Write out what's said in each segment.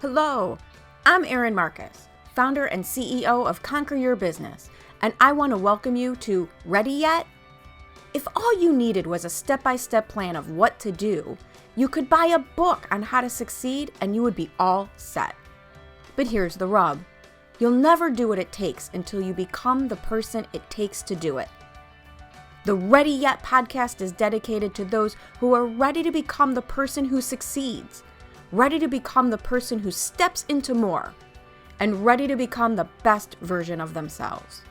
Hello, I'm Erin Marcus, founder and CEO of Conquer Your Business, and I want to welcome you to Ready Yet? If all you needed was a step-by-step plan of what to do, you could buy a book on how to succeed and you would be all set. But here's the rub. You'll never do what it takes until you become the person it takes to do it. The Ready Yet podcast is dedicated to those who are ready to become the person who succeeds, ready to become the person who steps into more, and ready to become the best version of themselves.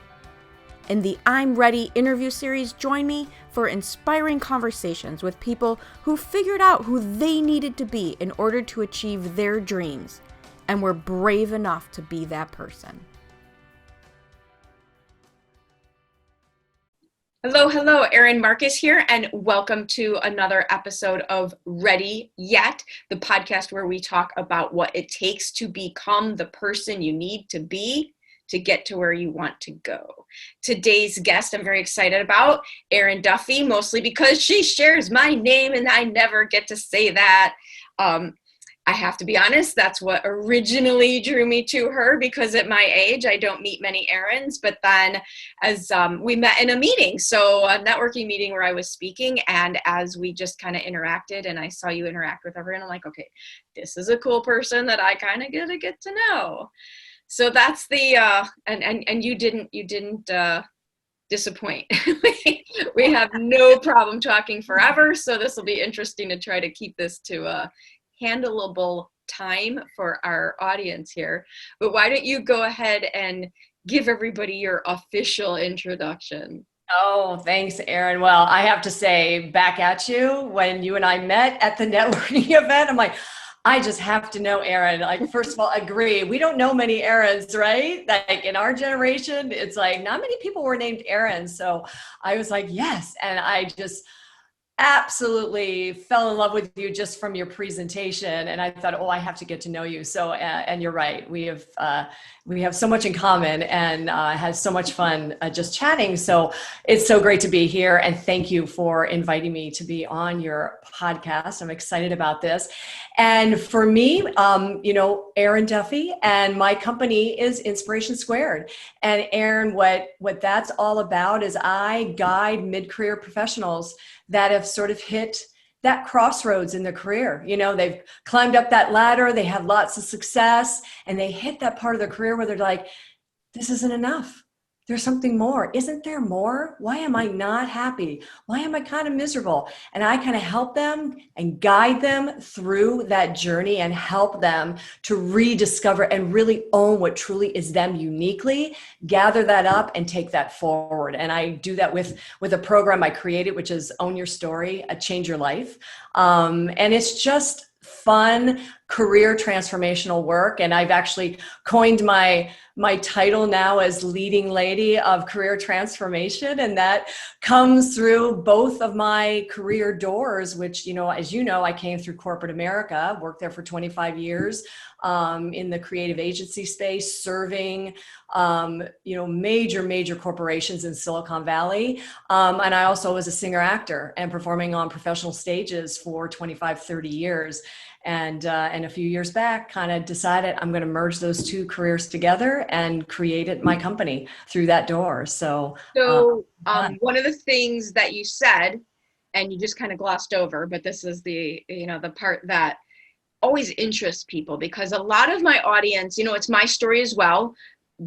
In the I'm Ready interview series, join me for inspiring conversations with people who figured out who they needed to be in order to achieve their dreams, and were brave enough to be that person. Hello, Erin Marcus here, and welcome to another episode of Ready Yet, the podcast where we talk about what it takes to become the person you need to be to get to where you want to go. Today's guest I'm very excited about, Erin Duffy, mostly because she shares my name and I never get to say that. I have to be honest, that's what originally drew me to her, because at my age, I don't meet many Erins. But then as we met in a meeting, so a networking meeting where I was speaking, and as we just kind of interacted and I saw you interact with everyone, I'm like, okay, this is a cool person that I kind of get to know. So that's the, and you didn't disappoint. We have no problem talking forever. So this will be interesting to try to keep this to a handleable time for our audience here. But why don't you go ahead and give everybody your official introduction? Oh, thanks, Erin. Well, I have to say, back at you, when you and I met at the networking event, I'm like, I just have to know Erin. Like, first of all, agree. We don't know many Erins, right? Like in our generation, it's like not many people were named Erin. So I was like, yes. And I just absolutely fell in love with you just from your presentation. And I thought, oh, I have to get to know you. So, and you're right. We have so much in common and had so much fun just chatting. So it's so great to be here. And thank you for inviting me to be on your podcast. I'm excited about this. And for me, Erin Duffy, and my company is Inspiration Squared. And Erin, what that's all about is I guide mid-career professionals that have sort of hit that crossroads in their career. You know, they've climbed up that ladder, they have lots of success, and they hit that part of their career where they're like, this isn't enough. There's something more. Isn't there more? Why am I not happy? Why am I kind of miserable? And I kind of help them and guide them through that journey and help them to rediscover and really own what truly is them uniquely, gather that up and take that forward. And I do that with a program I created, which is Own Your Story, Change Your Life. And it's just fun career transformational work. And I've actually coined my title now as leading lady of career transformation. And that comes through both of my career doors, which, as you know, I came through corporate America, worked there for 25 years in the creative agency space, serving, major corporations in Silicon Valley. And I also was a singer actor and performing on professional stages for 25, 30 years. And a few years back, kind of decided I'm going to merge those two careers together and created my company through that door. So one of the things that you said, and you just kind of glossed over, but this is the part that always interests people, because a lot of my audience, it's my story as well.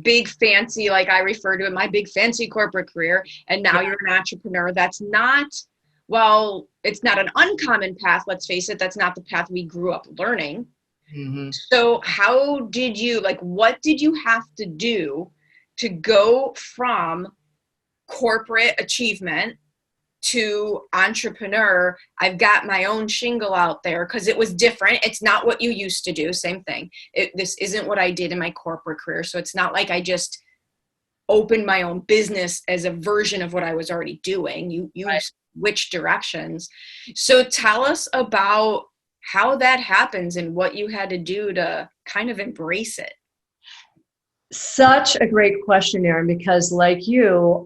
Big fancy, like I refer to it, my big fancy corporate career. And now you're an entrepreneur. That's not, well, it's not an uncommon path. Let's face it. That's not the path we grew up learning. Mm-hmm. So how did you, what did you have to do to go from corporate achievement to entrepreneur? I've got my own shingle out there, because it was different. It's not what you used to do. Same thing. This isn't what I did in my corporate career. So it's not like I just opened my own business as a version of what I was already doing. You right. Switch directions. So tell us about how that happens and what you had to do to kind of embrace it. Such a great question, Erin, because like you,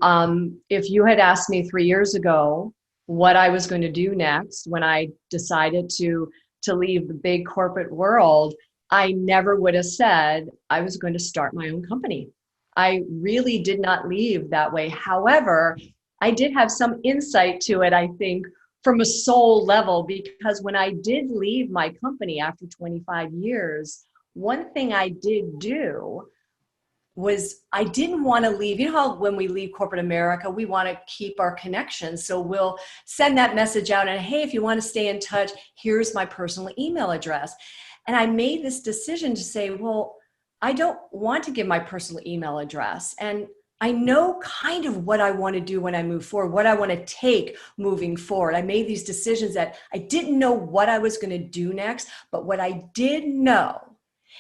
if you had asked me 3 years ago what I was going to do next when I decided to leave the big corporate world, I never would have said I was going to start my own company. I really did not leave that way. However, I did have some insight to it, I think, from a soul level, because when I did leave my company after 25 years, one thing I did do was I didn't want to leave. You know how when we leave corporate America, we want to keep our connections. So we'll send that message out and, hey, if you want to stay in touch, here's my personal email address. And I made this decision to say, well, I don't want to give my personal email address. And I know kind of what I want to do when I move forward, what I want to take moving forward. I made these decisions that I didn't know what I was going to do next, but what I did know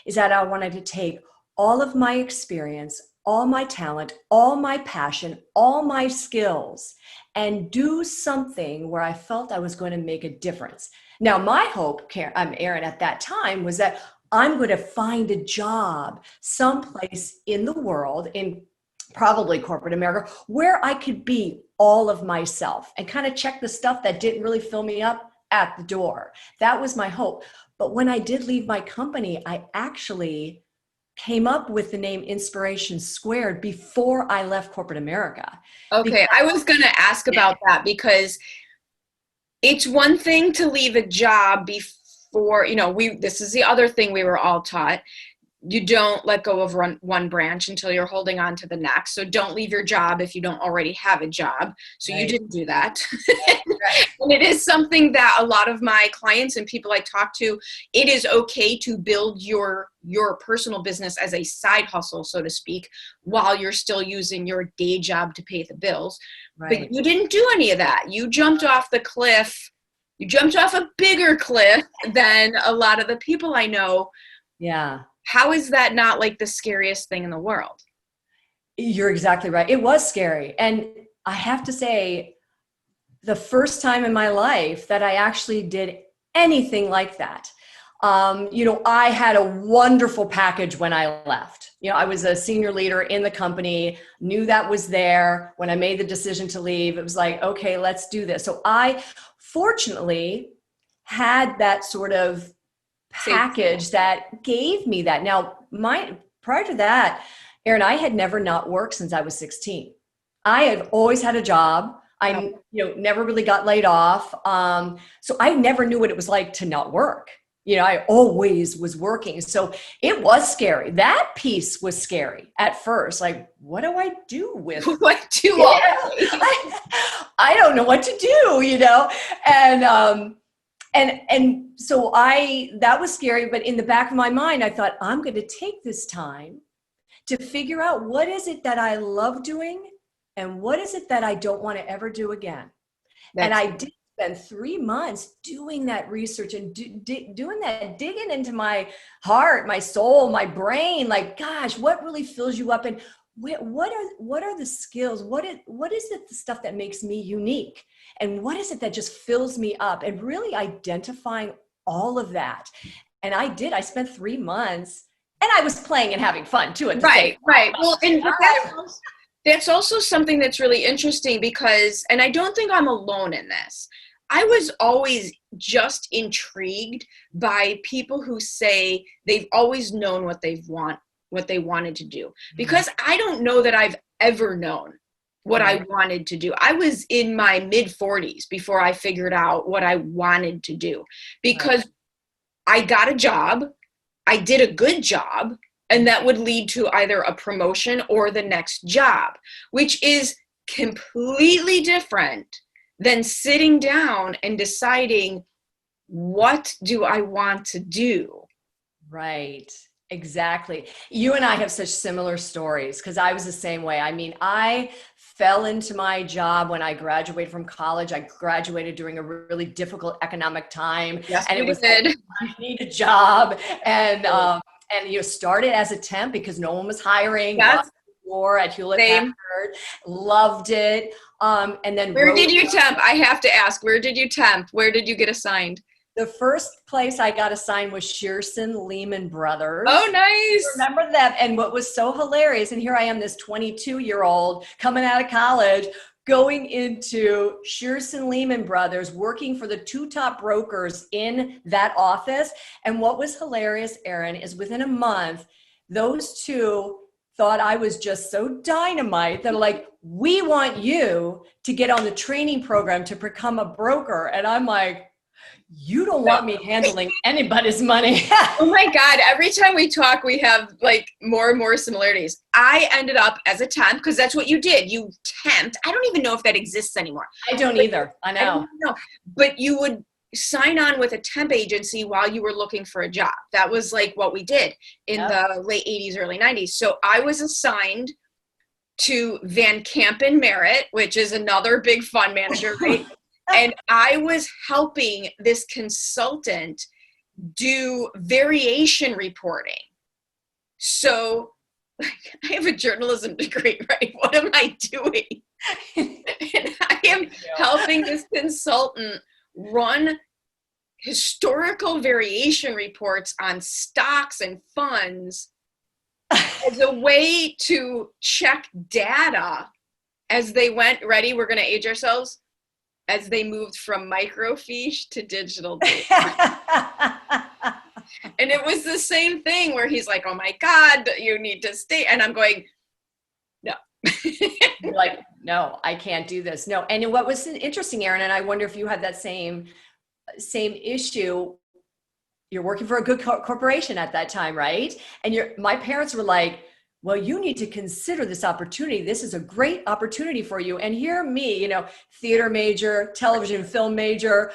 is that I wanted to take all of my experience, all my talent, all my passion, all my skills, and do something where I felt I was going to make a difference. Now, my hope, Erin, at that time was that I'm going to find a job someplace in the world, in probably corporate America, where I could be all of myself and kind of check the stuff that didn't really fill me up at the door. That was my hope. But when I did leave my company, I actually came up with the name Inspiration Squared before I left corporate America. Okay, I was going to ask about that because it's one thing to leave a job before, this is the other thing we were all taught. You don't let go of one branch until you're holding on to the next. So don't leave your job if you don't already have a job. So Right. You didn't do that. Right. And it is something that a lot of my clients and people I talk to, it is okay to build your personal business as a side hustle, so to speak, while you're still using your day job to pay the bills. Right. But you didn't do any of that. You jumped off the cliff. You jumped off a bigger cliff than a lot of the people I know. Yeah. How is that not like the scariest thing in the world? You're exactly right. It was scary. And I have to say, the first time in my life that I actually did anything like that, I had a wonderful package when I left. I was a senior leader in the company, knew that was there. When I made the decision to leave, it was like, okay, let's do this. So I fortunately had that sort of package that gave me that. Now, prior to that, Erin, I had never not worked since I was 16. I had always had a job. I never really got laid off. So I never knew what it was like to not work. I always was working. So it was scary. That piece was scary at first. Like, what do I do with what do I don't know what to do, and so that was scary, but in the back of my mind, I thought, I'm going to take this time to figure out what is it that I love doing and what is it that I don't want to ever do again. And I did spend 3 months doing that research and doing that, digging into my heart, my soul, my brain, like, gosh, what really fills you up? And what are the skills? What is it, the stuff that makes me unique? And what is it that just fills me up? And really identifying all of that. And I spent 3 months, and I was playing and having fun too. Right. Well, and that's also something that's really interesting because, and I don't think I'm alone in this, I was always just intrigued by people who say they've always known what they wanted to do, because I don't know that I've ever known what I wanted to do. I was in my mid-40s before I figured out what I wanted to do, because I got a job, I did a good job, and that would lead to either a promotion or the next job, which is completely different than sitting down and deciding, what do I want to do? Right. Exactly. You and I have such similar stories, because I was the same way. I mean, I fell into my job when I graduated from college. I graduated during a really difficult economic time. Yes, and it was good. Like, I need a job. And started as a temp because no one was hiring. Yes. War at Hewlett Packard, loved it. And then where did you temp? I have to ask, where did you temp? Where did you get assigned? The first place I got assigned was Shearson Lehman Brothers. Oh, nice. Remember that? And what was so hilarious, and here I am, this 22-year-old coming out of college, going into Shearson Lehman Brothers, working for the two top brokers in that office. And what was hilarious, Erin, is within a month, those two thought I was just so dynamite that like, we want you to get on the training program to become a broker. And I'm like, you don't want me handling anybody's money. Oh my God. Every time we talk, we have like more and more similarities. I ended up as a temp because that's what you did. You temped. I don't even know if that exists anymore. I don't either. I know. I don't know. But you would sign on with a temp agency while you were looking for a job. That was like what we did in the late 80s, early 90s. So I was assigned to Van Kampen Merritt, which is another big fund manager, right? And I was helping this consultant do variation reporting. So I have a journalism degree, right? What am I doing? And I am helping this consultant run historical variation reports on stocks and funds as a way to check data as they went, ready, we're going to age ourselves, as they moved from microfiche to digital data. And it was the same thing where he's like, oh my God, you need to stay. And I'm going, no. You're like, no, I can't do this. No. And what was interesting, Erin, and I wonder if you had that same issue. You're working for a good corporation at that time, right? And my parents were like, well, you need to consider this opportunity. This is a great opportunity for you. And here me, theater major, television film major.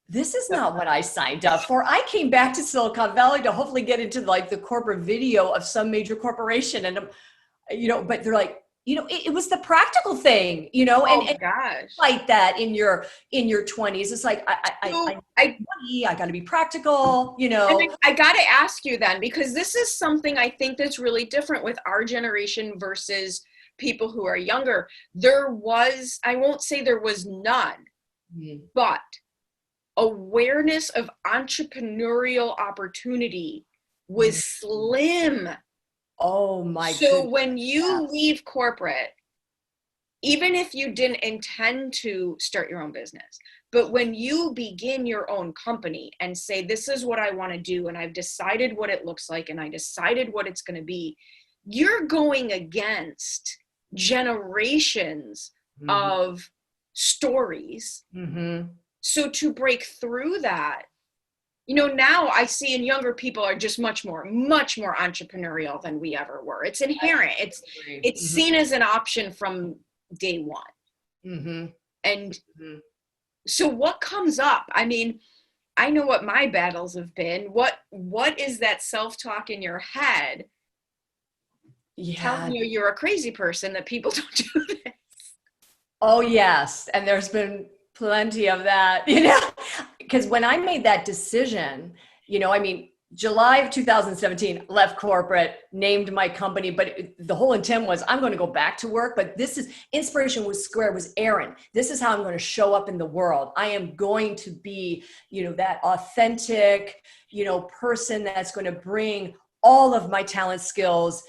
This is not what I signed up for. I came back to Silicon Valley to hopefully get into like the corporate video of some major corporation. And, but they're like, it was the practical thing, and gosh, like that in your 20s. It's like, I got to be practical, And I got to ask you then, because this is something I think that's really different with our generation versus people who are younger. I won't say there was none, but awareness of entrepreneurial opportunity was slim. Oh my So goodness. When you leave corporate, even if you didn't intend to start your own business, but when you begin your own company and say, this is what I want to do, and I've decided what it looks like, and I decided what it's going to be, you're going against generations of stories. So to break through that, now I see in younger people are just much more entrepreneurial than we ever were. It's inherent. It's seen as an option from day one. And so what comes up? I mean, I know what my battles have been. What is that self-talk in your head telling you you're a crazy person, that people don't do this? Oh, yes. And there's been plenty of that, because when I made that decision, July of 2017, left corporate, named my company, but the whole intent was I'm going to go back to work. But inspiration was square, was Erin. This is how I'm going to show up in the world. I am going to be, that authentic, person that's going to bring all of my talent, skills,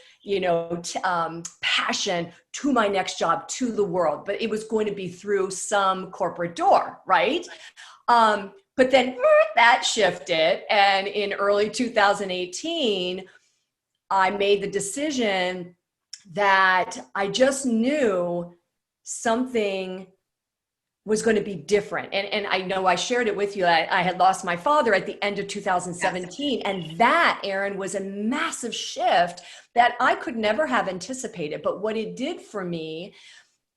passion to my next job, to the world. But it was going to be through some corporate door, right? But then that shifted. And in early 2018, I made the decision that I just knew something was going to be different. And I know I shared it with you. I had lost my father at the end of 2017. Yes. And that, Erin, was a massive shift that I could never have anticipated. But what it did for me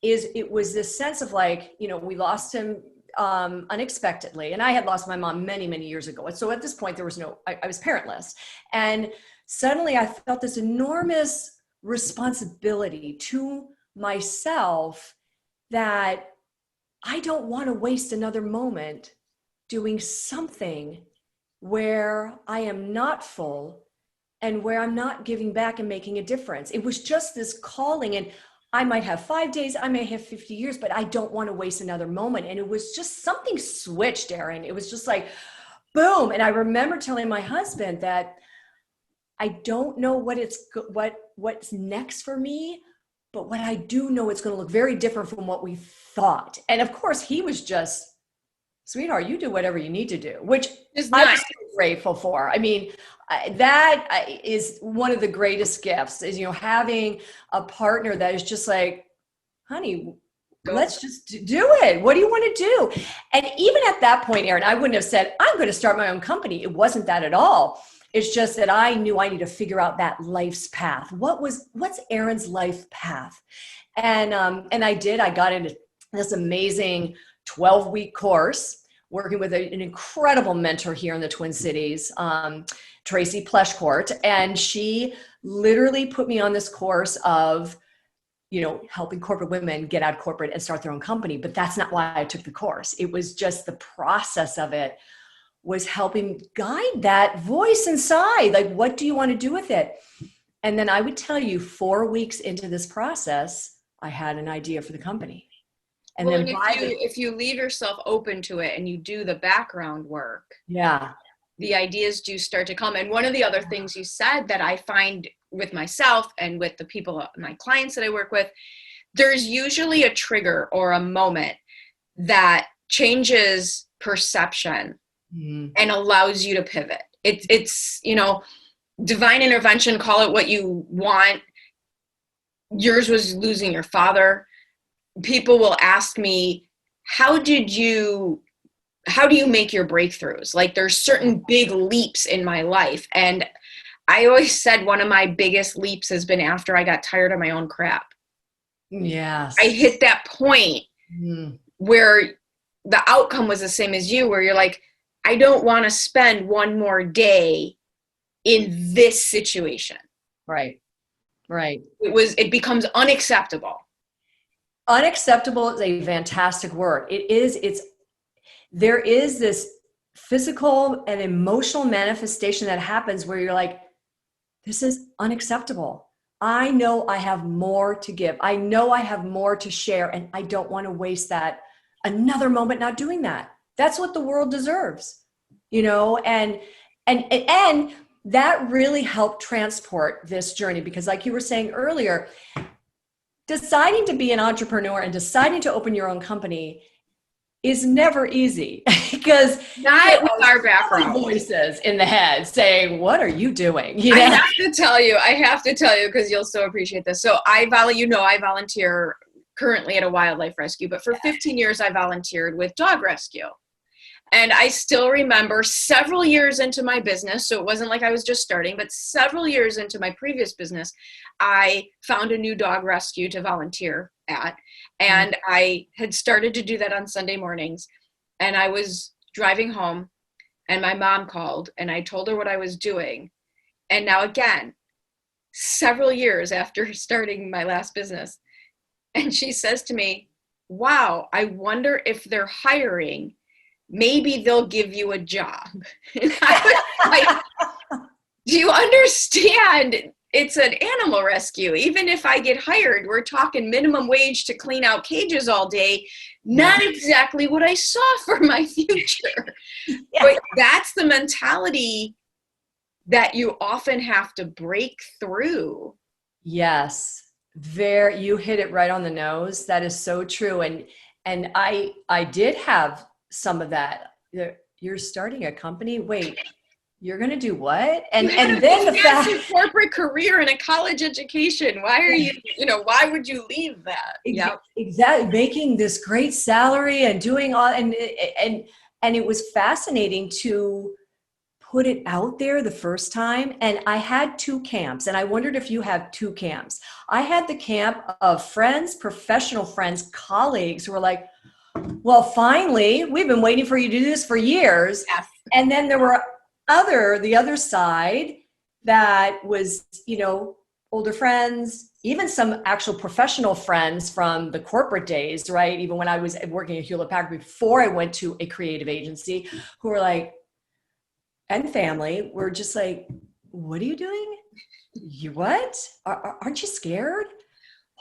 is it was this sense of like, we lost him unexpectedly. And I had lost my mom many, many years ago. And so at this point, there was I was parentless. And suddenly I felt this enormous responsibility to myself that I don't want to waste another moment doing something where I am not full and where I'm not giving back and making a difference. It was just this calling, and I might have 5 days, I may have 50 years, but I don't want to waste another moment. And it was just something switched, Erin. It was just like, boom. And I remember telling my husband that I don't know what's next for me, but what I do know, it's going to look very different from what we thought. And of course, he was just, sweetheart, you do whatever you need to do, which I'm so grateful for. I mean, that is one of the greatest gifts is, having a partner that is just like, honey, let's just do it. What do you want to do? And even at that point, Erin, I wouldn't have said, I'm going to start my own company. It wasn't that at all. It's just that I knew I need to figure out that life's path. What's Erin's life path? And I did. I got into this amazing 12-week course working with an incredible mentor here in the Twin Cities, Tracy Pleshcourt. And she literally put me on this course of, helping corporate women get out of corporate and start their own company. But that's not why I took the course. It was just the process of it was helping guide that voice inside. Like, what do you want to do with it? And then I would tell you 4 weeks into this process, I had an idea for the company. And then if you leave yourself open to it and you do the background work, the ideas do start to come. And one of the other things you said that I find with myself and with the people, my clients that I work with, there's usually a trigger or a moment that changes perception and allows you to pivot. It's divine intervention, call it what you want. Yours was losing your father. People will ask me, how do you make your breakthroughs? Like, there's certain big leaps in my life. And I always said one of my biggest leaps has been after I got tired of my own crap. Yes. I hit that point where the outcome was the same as you, where you're like, I don't want to spend one more day in this situation. Right. It becomes unacceptable. Unacceptable is a fantastic word. There is this physical and emotional manifestation that happens where you're like, this is unacceptable. I know I have more to give. I know I have more to share, and I don't want to waste another moment not doing that. That's what the world deserves, and that really helped transport this journey, because like you were saying earlier, deciding to be an entrepreneur and deciding to open your own company is never easy, because not with our background voices in the head saying, what are you doing? I have to tell you because you'll so appreciate this. So I volunteer currently at a wildlife rescue, but for 15 years I volunteered with dog rescue. And I still remember several years into my business, so it wasn't like I was just starting, but several years into my previous business, I found a new dog rescue to volunteer at. And I had started to do that on Sunday mornings. And I was driving home and my mom called and I told her what I was doing. And now again, several years after starting my last business, and she says to me, wow, I wonder if they're hiring. Maybe they'll give you a job. And I was like, do you understand? It's an animal rescue. Even if I get hired, we're talking minimum wage to clean out cages all day. Not exactly what I saw for my future. But that's the mentality that you often have to break through. Yes. You hit it right on the nose. That is so true. And I did have some of that. You're starting a company? Wait, you're going to do what? And then the fact, a corporate career and a college education. Why are you, why would you leave that? Exactly. Making this great salary and doing all, and it was fascinating to put it out there the first time. And I had two camps, and I wondered if you have two camps. I had the camp of friends, professional friends, colleagues who were like, well, finally, we've been waiting for you to do this for years. Yes. And then there were the other side that was, older friends, even some actual professional friends from the corporate days, right? Even when I was working at Hewlett Packard before I went to a creative agency, who were like, and family were just like, what are you doing? You what? Aren't you scared?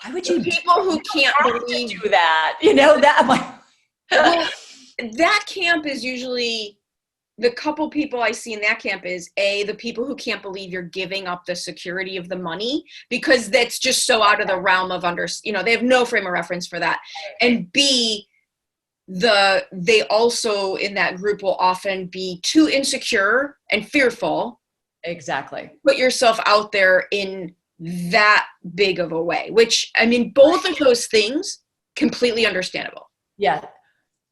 Why would you? People who can't believe do that, that I'm like, well, that camp is usually the couple people I see in that camp is the people who can't believe you're giving up the security of the money because that's just so out of the realm of they have no frame of reference for that. And B, they also in that group will often be too insecure and fearful. Exactly. Put yourself out there in that big of a way, which I mean, both of those things completely understandable. Yeah,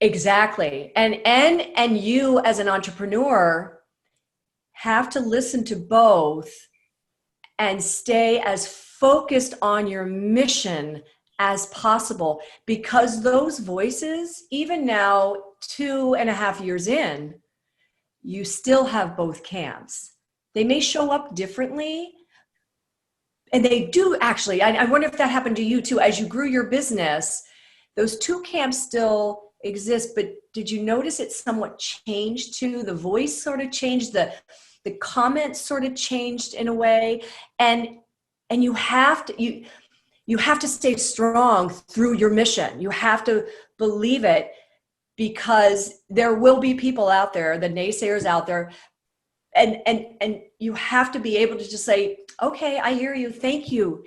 exactly. And you as an entrepreneur have to listen to both and stay as focused on your mission as possible, because those voices, even now 2.5 years in, you still have both camps. They may show up differently, and they do actually. I wonder if that happened to you too. As you grew your business, those two camps still exist, but did you notice it somewhat changed too? The voice sort of changed, the comments sort of changed in a way, and you have to stay strong through your mission. You have to believe it, because there will be people out there, the naysayers out there, and you have to be able to just say, okay, I hear you. Thank you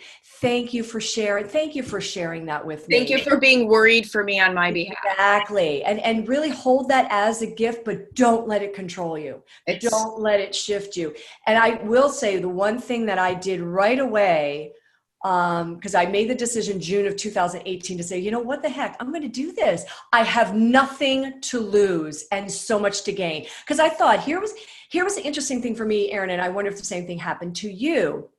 for sharing. Thank you for sharing that with me. Thank you for being worried for me on my behalf. Exactly. And really hold that as a gift, but don't let it control you. Don't let it shift you. And I will say the one thing that I did right away, because I made the decision June of 2018 to say, you know, what the heck, I'm going to do this. I have nothing to lose and so much to gain. Because I thought, here was the interesting thing for me, Erin, and I wonder if the same thing happened to you.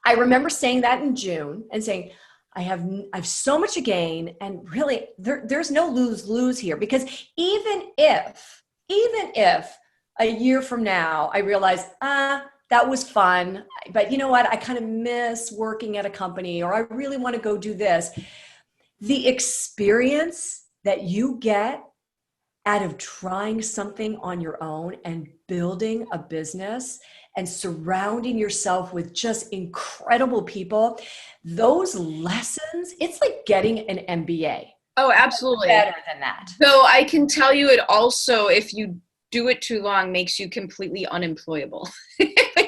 I remember saying that in June and saying, I have so much to gain, and really there's no lose here, because even if a year from now I realize, that was fun, but you know what, I kind of miss working at a company, or I really want to go do this. The experience that you get out of trying something on your own and building a business and surrounding yourself with just incredible people, those lessons, it's like getting an MBA. Oh, absolutely. Better than that. So I can tell you, it also, if you do it too long, makes you completely unemployable.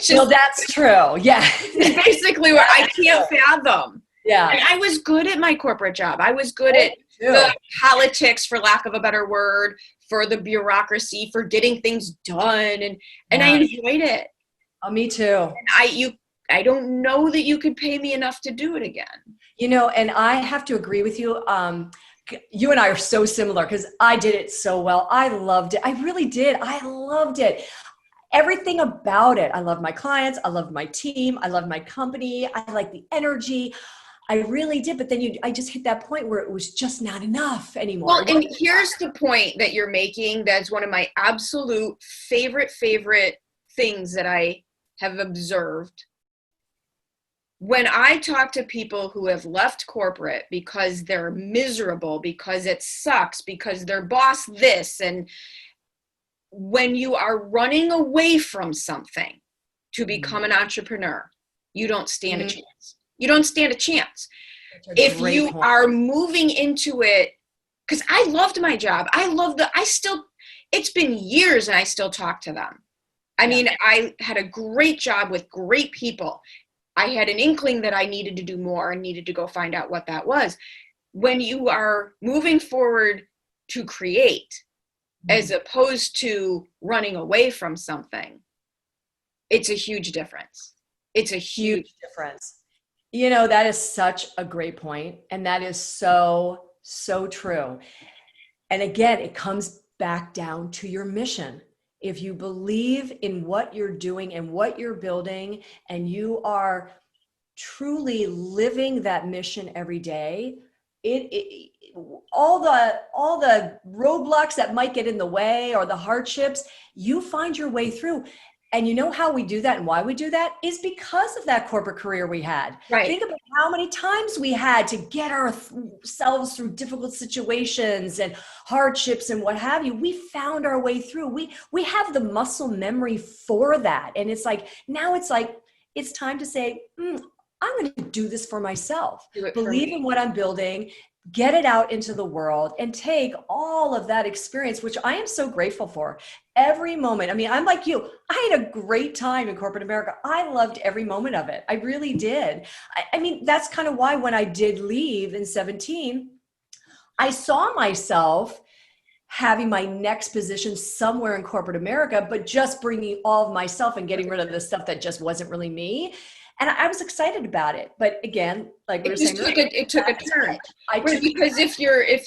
Well, that's true. Yeah. Basically what I can't fathom. Yeah. And I was good at my corporate job. I was good at the politics, for lack of a better word, for the bureaucracy, for getting things done. And I enjoyed it. Oh, me too. And I don't know that you could pay me enough to do it again. You know, and I have to agree with you. You and I are so similar, because I did it so well. I loved it. I really did. I loved it. Everything about it. I loved my clients. I loved my team. I loved my company. I liked the energy. I really did. But then I just hit that point where it was just not enough anymore. Well, and here's the point that you're making. That's one of my absolute favorite things that I have observed. When I talk to people who have left corporate because they're miserable, because it sucks, because their boss this, and when you are running away from something to become an entrepreneur, you don't stand a chance. You don't stand a chance. If you are moving into it, because I loved my job. It's been years and I still talk to them. I mean, I had a great job with great people. I had an inkling that I needed to do more and needed to go find out what that was. When you are moving forward to create, as opposed to running away from something, it's a huge difference. It's a huge difference. You know, that is such a great point. And that is so, so true. And again, it comes back down to your mission. If you believe in what you're doing and what you're building, and you are truly living that mission every day, all the roadblocks that might get in the way, or the hardships, you find your way through. And you know how we do that and why we do that is because of that corporate career we had. Right. Think about how many times we had to get ourselves through difficult situations and hardships and what have you. We found our way through. We have the muscle memory for that. And it's like, now it's time to say, I'm going to do this for myself. Believe in what I'm building. get it out into the world and take all of that experience, which I am so grateful for. Every moment. I mean, I'm like you. I had a great time in corporate America. I loved every moment of it. I really did. I mean, that's kind of why when I did leave in 17, I saw myself having my next position somewhere in corporate America, but just bringing all of myself and getting rid of the stuff that just wasn't really me. And I was excited about it. But again, like we were saying, it took a turn. Because if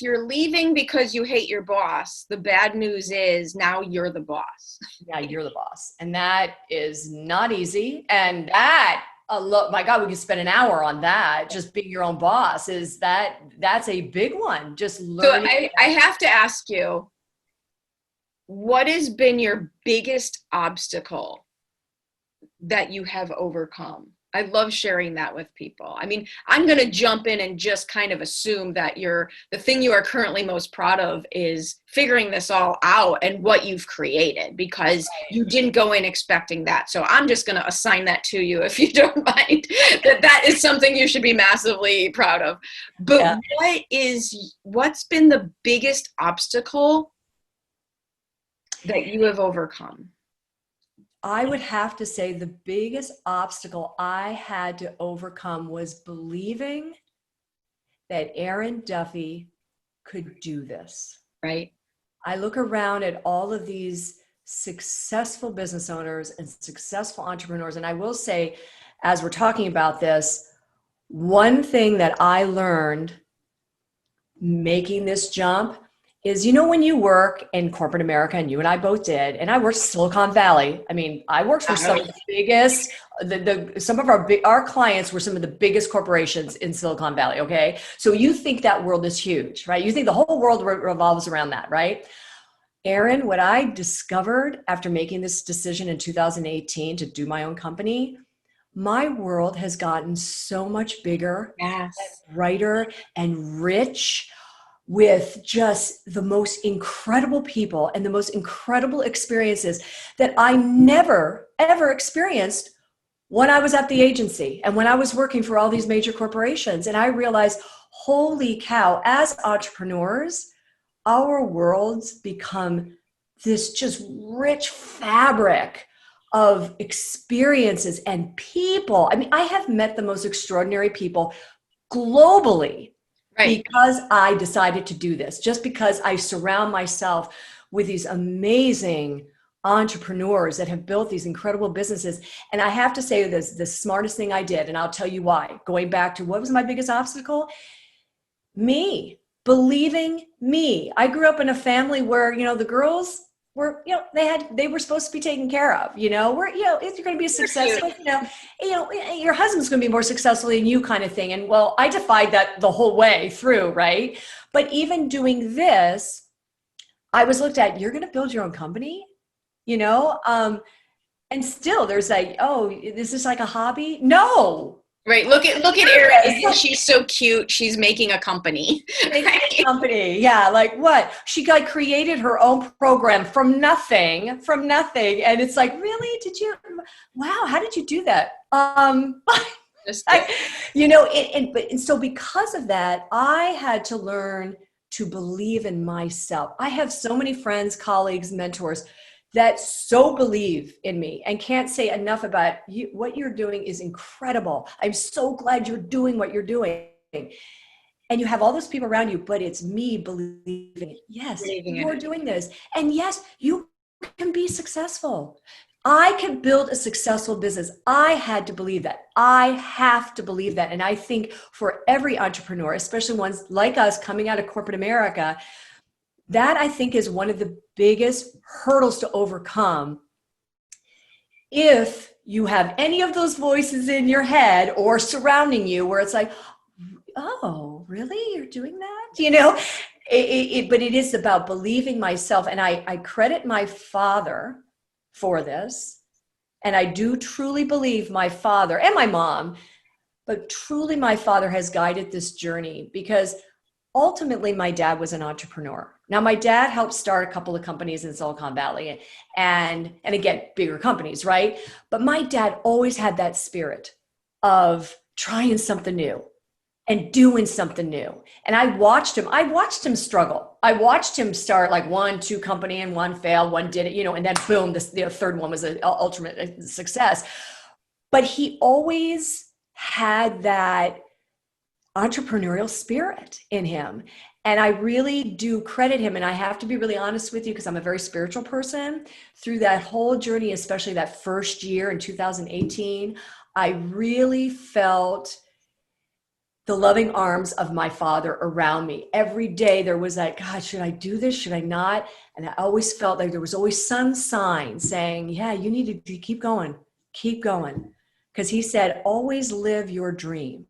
you're leaving because you hate your boss, the bad news is now you're the boss. Yeah, you're the boss. And that is not easy. And that, my God, we could spend an hour on that. Just being your own boss that's a big one. Just learning. So I have to ask you, what has been your biggest obstacle that you have overcome? I love sharing that with people. I mean, I'm going to jump in and just kind of assume that the thing you are currently most proud of is figuring this all out and what you've created, because you didn't go in expecting that. So I'm just going to assign that to you, if you don't mind, that is something you should be massively proud of. But what's been the biggest obstacle that you have overcome? I would have to say the biggest obstacle I had to overcome was believing that Erin Duffy could do this. Right. I look around at all of these successful business owners and successful entrepreneurs. And I will say, as we're talking about this, one thing that I learned making this jump is, when you work in corporate America, and you and I both did, and I worked Silicon Valley. I mean, I worked for some of the biggest, some of our clients were some of the biggest corporations in Silicon Valley. Okay. So you think that world is huge, right? You think the whole world revolves around that, right? Erin, what I discovered after making this decision in 2018 to do my own company, my world has gotten so much bigger, yes, and brighter and rich, with just the most incredible people and the most incredible experiences that I never, ever experienced when I was at the agency and when I was working for all these major corporations. And I realized, holy cow, as entrepreneurs, our worlds become this just rich fabric of experiences and people. I mean, I have met the most extraordinary people globally. Right. Because I decided to do this, just because I surround myself with these amazing entrepreneurs that have built these incredible businesses. And I have to say this, the smartest thing I did, and I'll tell you why. Going back to what was my biggest obstacle? Me, believing me. I grew up in a family where, the girls were, they were supposed to be taken care of, if you're going to be successful, your husband's going to be more successful than you, kind of thing. And well, I defied that the whole way through. Right. But even doing this, I was looked at, you're going to build your own company, and still there's like, oh, is this like a hobby? No. Right. Look at Erin. She's so cute. She's making a company. Yeah. Like what? She created her own program from nothing. And it's like, really? Did you? Wow. How did you do that? So because of that, I had to learn to believe in myself. I have so many friends, colleagues, mentors that so believe in me and can't say enough about you. What you're doing is incredible. I'm so glad you're doing what you're doing. And you have all those people around you, but it's me believing, yes, you're doing this. And yes, you can be successful. I can build a successful business. I had to believe that. I have to believe that. And I think for every entrepreneur, especially ones like us coming out of corporate America, that I think is one of the biggest hurdles to overcome. If you have any of those voices in your head or surrounding you where it's like, oh, really? You're doing that? But it is about believing myself. And I credit my father for this. And I do truly believe my father and my mom, but truly my father has guided this journey, because ultimately my dad was an entrepreneur. Now, my dad helped start a couple of companies in Silicon Valley and again, bigger companies, right? But my dad always had that spirit of trying something new, and doing something new. And I watched him struggle. I watched him start like 1, 2 company and one failed, one did it, and then boom, the third one was an ultimate success. But he always had that entrepreneurial spirit in him. And I really do credit him. And I have to be really honest with you, because I'm a very spiritual person. Through that whole journey, especially that first year in 2018, I really felt the loving arms of my father around me. Every day there was like, God, should I do this? Should I not? And I always felt like there was always some sign saying, yeah, you need to keep going. Because he said, always live your dream.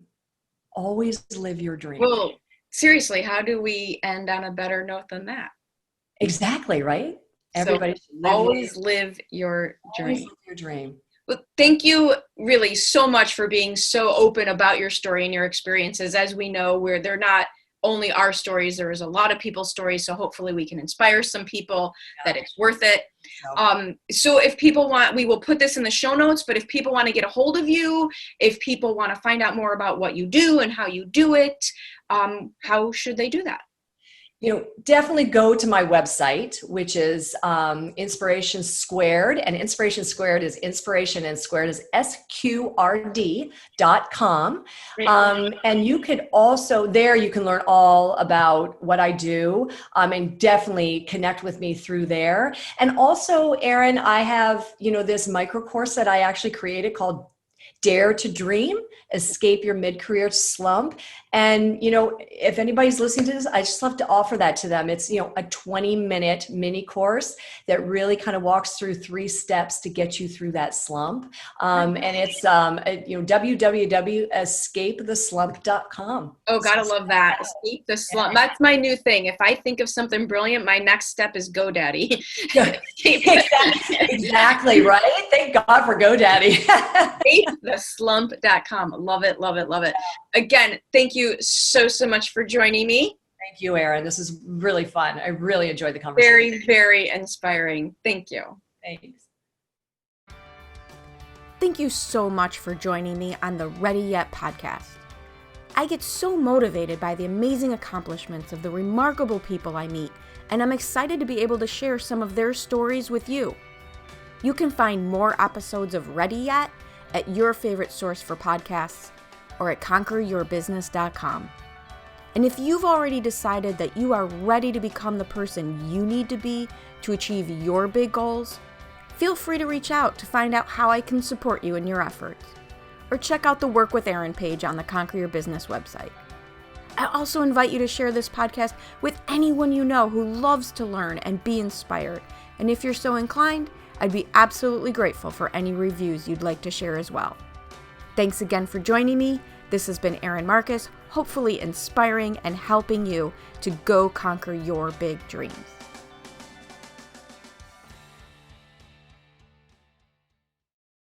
Always live your dream. Well, seriously, how do we end on a better note than that? Exactly, right? Everybody should always live your dream. Always live your dream. Well, thank you really so much for being so open about your story and your experiences. As we know, they're not only our stories, there is a lot of people's stories. So hopefully we can inspire some people that it's worth it. So if people want, we will put this in the show notes, but if people want to get a hold of you, if people want to find out more about what you do and how you do it, how should they do that? Definitely go to my website, which is Inspiration Squared, and Inspiration Squared is inspiration and squared is SQRD.com. And you could also, there you can learn all about what I do, and definitely connect with me through there. And also, Erin, I have, this micro course that I actually created called Dare to Dream, Escape Your Mid-Career Slump. And, if anybody's listening to this, I just love to offer that to them. It's, a 20-minute mini course that really kind of walks through 3 steps to get you through that slump. And it's, www.escapetheslump.com. Oh, gotta love that. Escape the slump. Yeah. That's my new thing. If I think of something brilliant, my next step is GoDaddy. Exactly, right? Thank God for GoDaddy. EscapeTheSlump.com. Love it, love it, love it. Again, thank you so much for joining me. Thank you, Erin. This is really fun. I really enjoyed the conversation. Very, very inspiring. Thank you. Thanks. Thank you so much for joining me on the Ready Yet podcast. I get so motivated by the amazing accomplishments of the remarkable people I meet, and I'm excited to be able to share some of their stories with you. You can find more episodes of Ready Yet at your favorite source for podcasts or at conqueryourbusiness.com. And if you've already decided that you are ready to become the person you need to be to achieve your big goals, feel free to reach out to find out how I can support you in your efforts. Or check out the Work with Erin page on the Conquer Your Business website. I also invite you to share this podcast with anyone you know who loves to learn and be inspired. And if you're so inclined, I'd be absolutely grateful for any reviews you'd like to share as well. Thanks again for joining me. This has been Erin Marcus, hopefully inspiring and helping you to go conquer your big dreams.